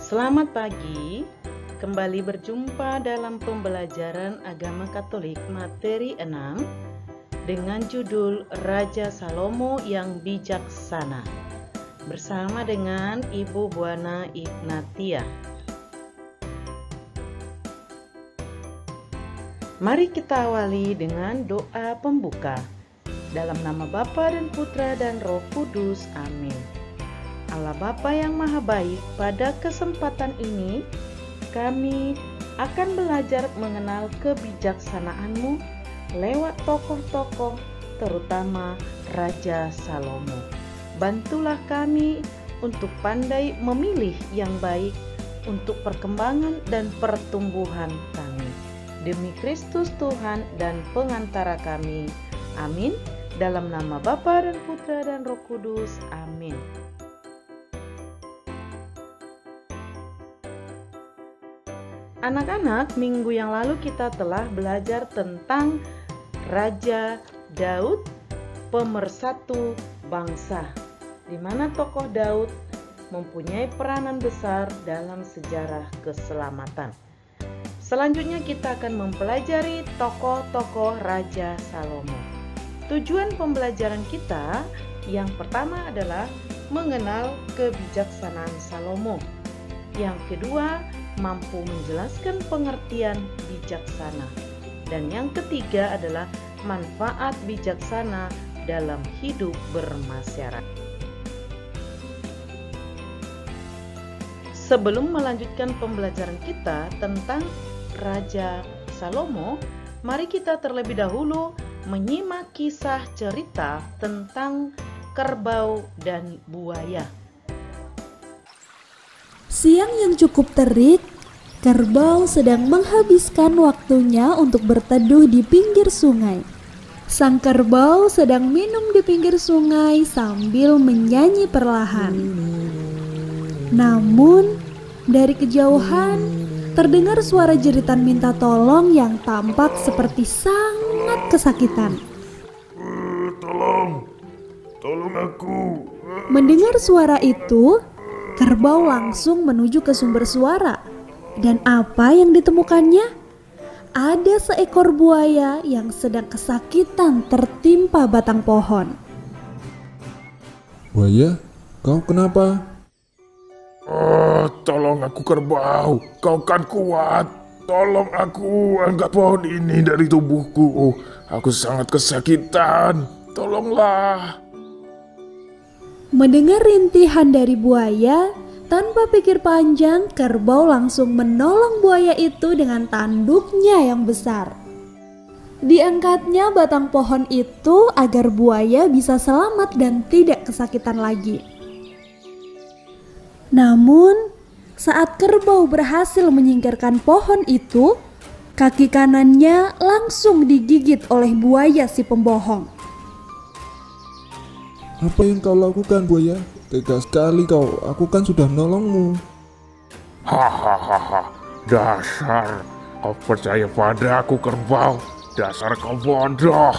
Selamat pagi, kembali berjumpa dalam pembelajaran agama Katolik materi 6 dengan judul Raja Salomo yang Bijaksana bersama dengan Ibu Buana Ignatia. Mari kita awali dengan doa pembuka. Dalam nama Bapa dan Putra dan Roh Kudus. Amin. Allah Bapa yang Maha Baik, pada kesempatan ini kami akan belajar mengenal kebijaksanaan-Mu lewat tokoh-tokoh, terutama Raja Salomo. Bantulah kami untuk pandai memilih yang baik untuk perkembangan dan pertumbuhan kami. Demi Kristus Tuhan dan pengantara kami. Amin. Dalam nama Bapa dan Putra dan Roh Kudus. Amin. Anak-anak, minggu yang lalu kita telah belajar tentang Raja Daud, pemersatu bangsa, di mana tokoh Daud mempunyai peranan besar dalam sejarah keselamatan. Selanjutnya kita akan mempelajari tokoh-tokoh Raja Salomo. Tujuan pembelajaran kita yang pertama adalah mengenal kebijaksanaan Salomo. Yang kedua, mampu menjelaskan pengertian bijaksana. Dan yang ketiga adalah manfaat bijaksana dalam hidup bermasyarakat. Sebelum melanjutkan pembelajaran kita tentang Raja Salomo, mari kita terlebih dahulu menyimak kisah cerita tentang kerbau dan buaya. Siang yang cukup terik, kerbau sedang menghabiskan waktunya untuk berteduh di pinggir sungai. Sang kerbau sedang minum di pinggir sungai sambil menyanyi perlahan. Namun, dari kejauhan terdengar suara jeritan minta tolong yang tampak seperti sangat kesakitan. Tolong aku. Mendengar suara itu, kerbau langsung menuju ke sumber suara. Dan apa yang ditemukannya? Ada seekor buaya yang sedang kesakitan tertimpa batang pohon. Buaya, kau kenapa? Oh, tolong aku kerbau, kau kan kuat. Tolong aku angkat pohon ini dari tubuhku. Aku sangat kesakitan. Tolonglah. Mendengar rintihan dari buaya, tanpa pikir panjang, kerbau langsung menolong buaya itu dengan tanduknya yang besar. Diangkatnya batang pohon itu agar buaya bisa selamat dan tidak kesakitan lagi. Namun, saat kerbau berhasil menyingkirkan pohon itu, kaki kanannya langsung digigit oleh buaya si pembohong. Apa yang kau lakukan, buaya? Tega sekali kau, aku kan sudah menolongmu. Hahaha, dasar kau percaya padaku kerbau, dasar kau bodoh.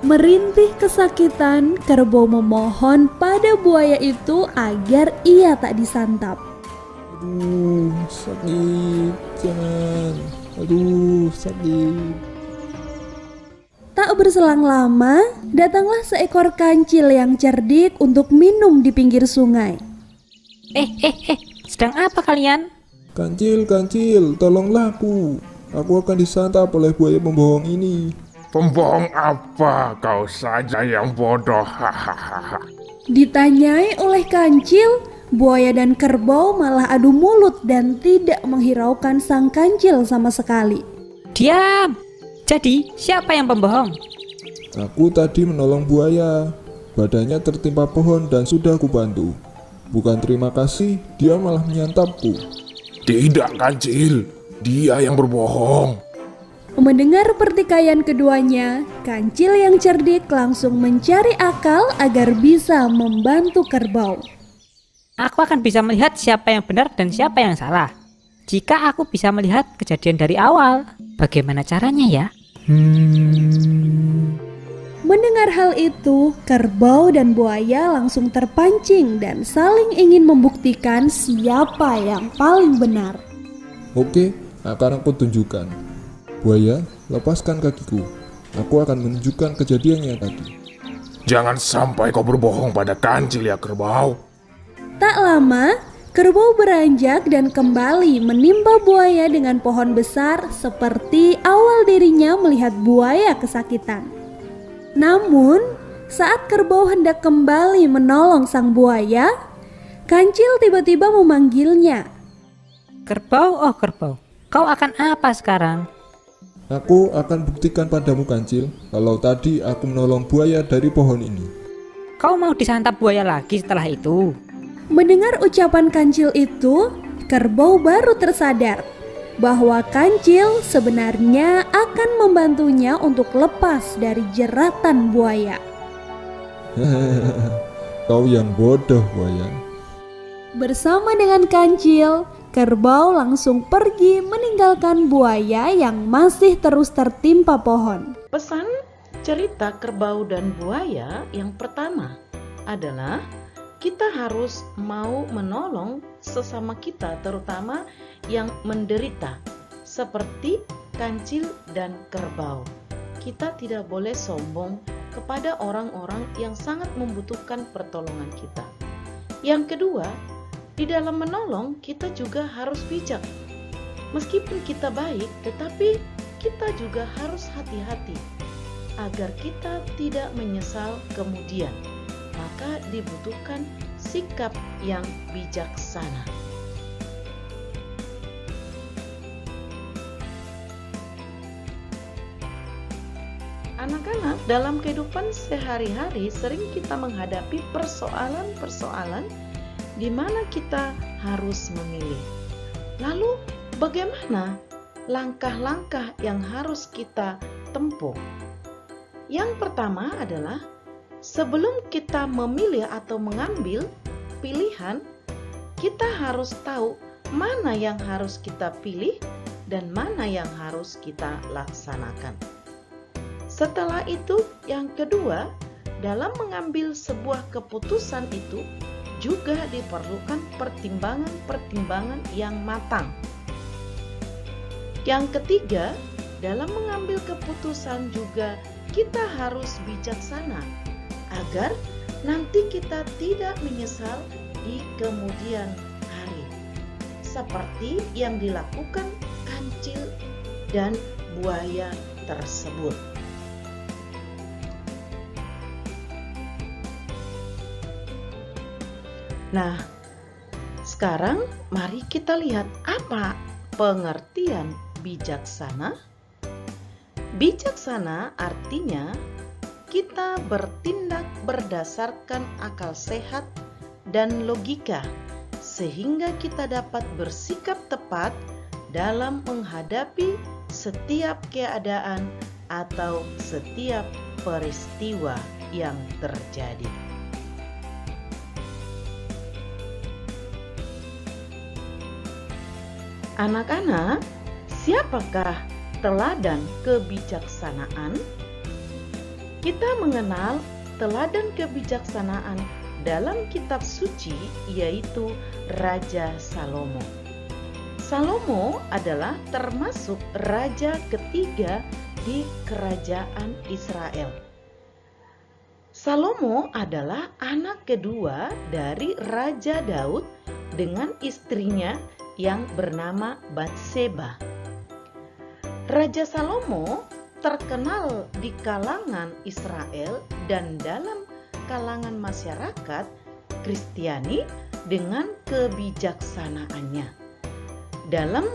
Merintih kesakitan, kerbau memohon pada buaya itu agar ia tak disantap. Aduh, sakit, jangan. Aduh, sakit. Tak berselang lama, datanglah seekor kancil yang cerdik untuk minum di pinggir sungai. Sedang apa kalian? Kancil, tolonglah aku. Aku akan disantap oleh buaya pembohong ini. Pembohong apa? Kau saja yang bodoh. Hahaha. Ditanyai oleh kancil, buaya dan kerbau malah adu mulut dan tidak menghiraukan sang kancil sama sekali. Diam! Jadi, siapa yang pembohong? Aku tadi menolong buaya. Badannya tertimpa pohon dan sudah aku bantu. Bukan terima kasih, dia malah menyantapku. Tidak, kancil. Dia yang berbohong. Mendengar pertikaian keduanya, kancil yang cerdik langsung mencari akal agar bisa membantu kerbau. Aku akan bisa melihat siapa yang benar dan siapa yang salah. Jika aku bisa melihat kejadian dari awal, bagaimana caranya ya? Mendengar hal itu, kerbau dan buaya langsung terpancing dan saling ingin membuktikan siapa yang paling benar. Oke, akan aku tunjukkan. Buaya, lepaskan kakiku. Aku akan menunjukkan kejadiannya tadi. Jangan sampai kau berbohong pada kancil ya kerbau. Tak lama, kerbau beranjak dan kembali menimpa buaya dengan pohon besar seperti awal dirinya melihat buaya kesakitan. Namun, saat kerbau hendak kembali menolong sang buaya, kancil tiba-tiba memanggilnya. Kerbau, oh kerbau, kau akan apa sekarang? Aku akan buktikan padamu kancil, kalau tadi aku menolong buaya dari pohon ini. Kau mau disantap buaya lagi setelah itu? Mendengar ucapan kancil itu, kerbau baru tersadar bahwa kancil sebenarnya akan membantunya untuk lepas dari jeratan buaya. Kau yang bodoh, buaya. Bersama dengan kancil, kerbau langsung pergi meninggalkan buaya yang masih terus tertimpa pohon. Pesan cerita kerbau dan buaya yang pertama adalah kita harus mau menolong sesama kita, terutama yang menderita, seperti kancil dan kerbau. Kita tidak boleh sombong kepada orang-orang yang sangat membutuhkan pertolongan kita. Yang kedua, di dalam menolong kita juga harus bijak. Meskipun kita baik, tetapi kita juga harus hati-hati agar kita tidak menyesal kemudian. Maka dibutuhkan sikap yang bijaksana. Anak-anak, dalam kehidupan sehari-hari sering kita menghadapi persoalan-persoalan di mana kita harus memilih. Lalu, bagaimana langkah-langkah yang harus kita tempuh? Yang pertama adalah sebelum kita memilih atau mengambil pilihan, kita harus tahu mana yang harus kita pilih dan mana yang harus kita laksanakan. Setelah itu, yang kedua, dalam mengambil sebuah keputusan itu juga diperlukan pertimbangan-pertimbangan yang matang. Yang ketiga, dalam mengambil keputusan juga kita harus bijaksana agar nanti kita tidak menyesal di kemudian hari, seperti yang dilakukan kancil dan buaya tersebut. Nah, sekarang mari kita lihat apa pengertian bijaksana. Bijaksana artinya kita bertindak berdasarkan akal sehat dan logika, sehingga kita dapat bersikap tepat dalam menghadapi setiap keadaan atau setiap peristiwa yang terjadi. Anak-anak, siapakah teladan kebijaksanaan? Kita mengenal teladan kebijaksanaan dalam kitab suci, yaitu Raja Salomo. Salomo adalah termasuk raja ketiga di kerajaan Israel. Salomo adalah anak kedua dari Raja Daud dengan istrinya yang bernama Batseba. Raja Salomo terkenal di kalangan Israel dan dalam kalangan masyarakat Kristiani dengan kebijaksanaannya. Dalam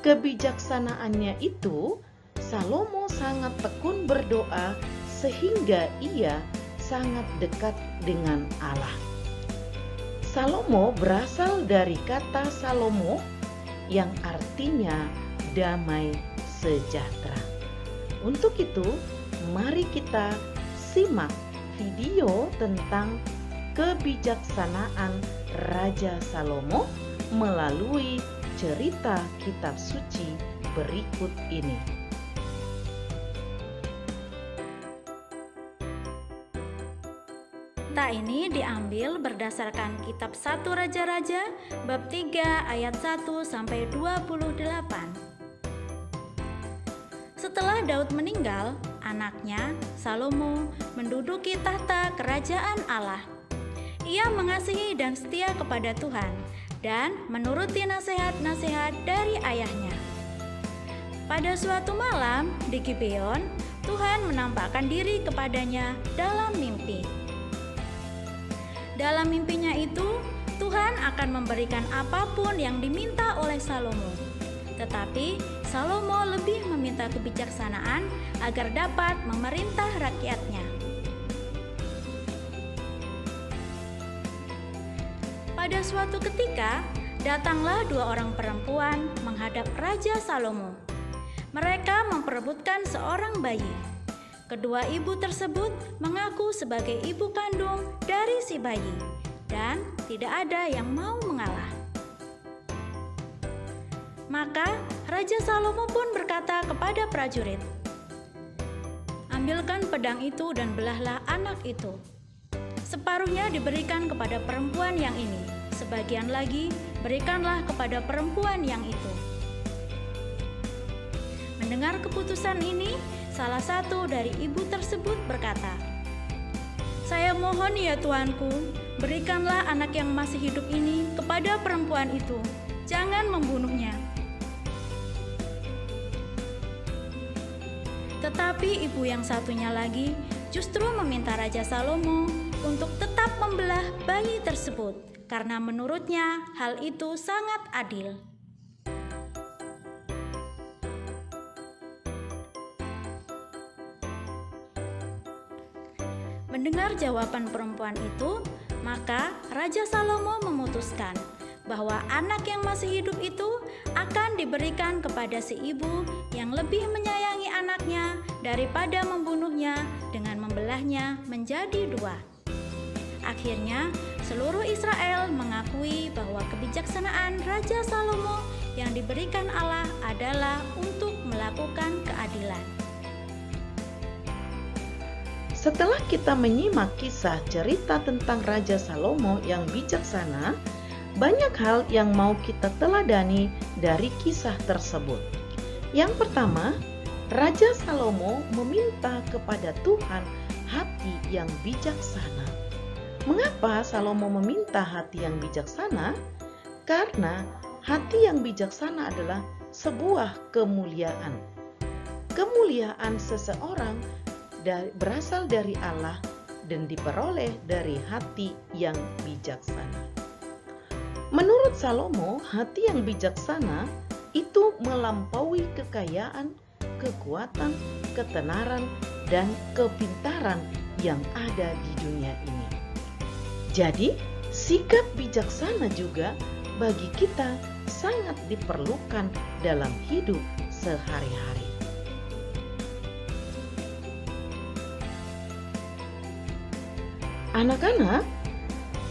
kebijaksanaannya itu, Salomo sangat tekun berdoa sehingga ia sangat dekat dengan Allah. Salomo berasal dari kata Salomo yang artinya damai sejahtera. Untuk itu, mari kita simak video tentang kebijaksanaan Raja Salomo melalui cerita kitab suci berikut ini. Cerita ini diambil berdasarkan kitab 1 Raja-Raja bab 3 ayat 1 sampai 28. Setelah Daud meninggal, anaknya Salomo menduduki tahta kerajaan Allah. Ia mengasihi dan setia kepada Tuhan dan menuruti nasihat-nasihat dari ayahnya. Pada suatu malam di Gibeon, Tuhan menampakkan diri kepadanya dalam mimpi. Dalam mimpinya itu, Tuhan akan memberikan apapun yang diminta oleh Salomo. Tetapi Salomo lebih meminta kebijaksanaan agar dapat memerintah rakyatnya. Pada suatu ketika, datanglah 2 orang perempuan menghadap Raja Salomo. Mereka memperebutkan seorang bayi. Kedua ibu tersebut mengaku sebagai ibu kandung dari si bayi, dan tidak ada yang mau mengalah. Maka Raja Salomo pun berkata kepada prajurit, "Ambilkan pedang itu dan belahlah anak itu. Separuhnya diberikan kepada perempuan yang ini, sebagian lagi berikanlah kepada perempuan yang itu." Mendengar keputusan ini, salah satu dari ibu tersebut berkata, "Saya mohon ya Tuanku, berikanlah anak yang masih hidup ini kepada perempuan itu. Jangan membunuhnya." Tetapi ibu yang satunya lagi justru meminta Raja Salomo untuk tetap membelah bayi tersebut, karena menurutnya hal itu sangat adil. Mendengar jawaban perempuan itu, maka Raja Salomo memutuskan bahwa anak yang masih hidup itu akan diberikan kepada si ibu yang lebih menyayangi anaknya daripada membunuhnya dengan membelahnya menjadi 2. Akhirnya, seluruh Israel mengakui bahwa kebijaksanaan Raja Salomo yang diberikan Allah adalah untuk melakukan keadilan. Setelah kita menyimak kisah cerita tentang Raja Salomo yang bijaksana, banyak hal yang mau kita teladani dari kisah tersebut. Yang pertama, Raja Salomo meminta kepada Tuhan hati yang bijaksana. Mengapa Salomo meminta hati yang bijaksana? Karena hati yang bijaksana adalah sebuah kemuliaan. Kemuliaan seseorang berasal dari Allah dan diperoleh dari hati yang bijaksana. Menurut Salomo, hati yang bijaksana itu melampaui kekayaan, kekuatan, ketenaran, dan kepintaran yang ada di dunia ini. Jadi, sikap bijaksana juga bagi kita sangat diperlukan dalam hidup sehari-hari. Anak-anak,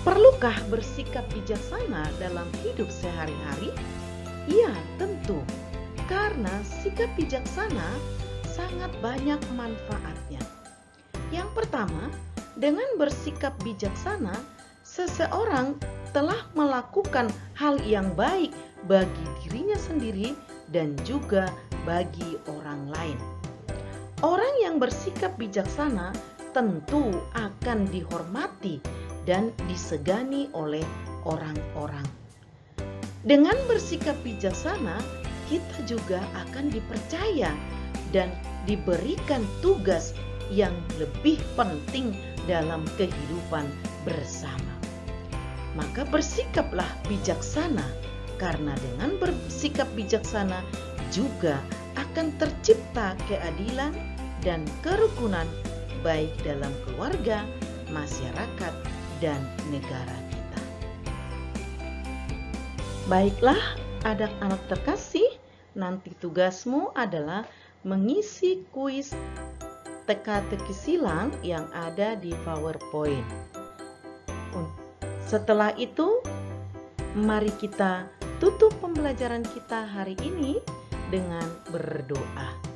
perlukah bersikap bijaksana dalam hidup sehari-hari? Ya, tentu. Karena sikap bijaksana sangat banyak manfaatnya. Yang pertama, dengan bersikap bijaksana, seseorang telah melakukan hal yang baik bagi dirinya sendiri dan juga bagi orang lain. Orang yang bersikap bijaksana tentu akan dihormati dan disegani oleh orang-orang. Dengan bersikap bijaksana, kita juga akan dipercaya dan diberikan tugas yang lebih penting dalam kehidupan bersama. Maka bersikaplah bijaksana, karena dengan bersikap bijaksana juga akan tercipta keadilan dan kerukunan baik dalam keluarga, masyarakat, dan negara kita. Baiklah, anak-anak terkasih, nanti tugasmu adalah mengisi kuis teka-teki silang yang ada di PowerPoint. Setelah itu, mari kita tutup pembelajaran kita hari ini dengan berdoa.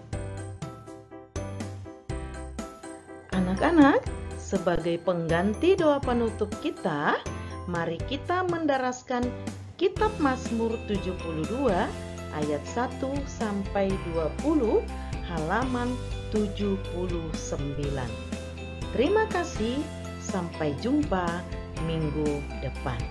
Anak-anak, Sebagai pengganti doa penutup kita, mari kita mendaraskan Kitab Mazmur 72 ayat 1 sampai 20 halaman 79. Terima kasih, sampai jumpa minggu depan.